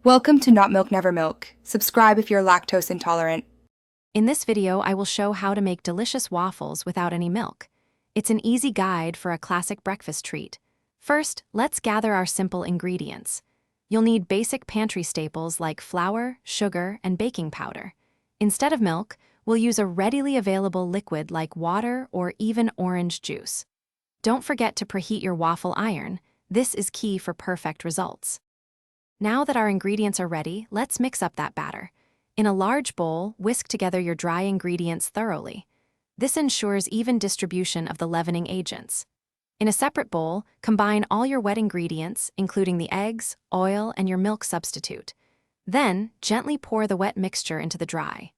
Welcome to Not Milk Never Milk. Subscribe if you're lactose intolerant. In this video, I will show how to make delicious waffles without any milk. It's an easy guide for a classic breakfast treat. First, let's gather our simple ingredients. You'll need basic pantry staples like flour, sugar, and baking powder. Instead of milk, we'll use a readily available liquid like water or even orange juice. Don't forget to preheat your waffle iron. This is key for perfect results. Now that our ingredients are ready, let's mix up that batter. In a large bowl, whisk together your dry ingredients thoroughly. This ensures even distribution of the leavening agents. In a separate bowl, combine all your wet ingredients, including the eggs, oil, and your milk substitute. Then, gently pour the wet mixture into the dry.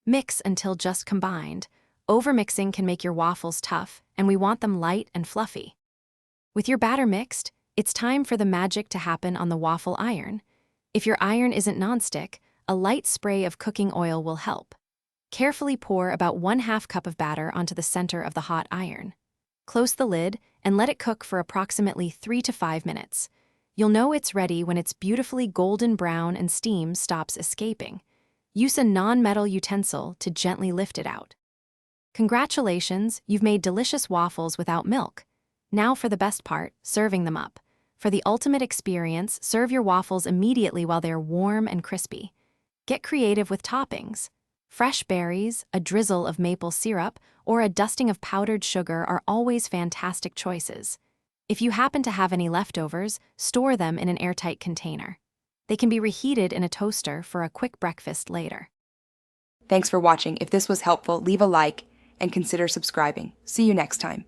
Mix until just combined. Overmixing can make your waffles tough, and we want them light and fluffy. With your batter mixed, it's time for the magic to happen on the waffle iron. If your iron isn't nonstick, a light spray of cooking oil will help. Carefully pour about 1/2 cup of batter onto the center of the hot iron. Close the lid and let it cook for approximately 3 to 5 minutes. You'll know it's ready when it's beautifully golden brown and steam stops escaping. Use a non-metal utensil to gently lift it out. Congratulations, you've made delicious waffles without milk. Now for the best part, serving them up. For the ultimate experience, serve your waffles immediately while they're warm and crispy. Get creative with toppings. Fresh berries, a drizzle of maple syrup, or a dusting of powdered sugar are always fantastic choices. If you happen to have any leftovers, store them in an airtight container. They can be reheated in a toaster for a quick breakfast later. Thanks for watching. If this was helpful, leave a like and consider subscribing. See you next time.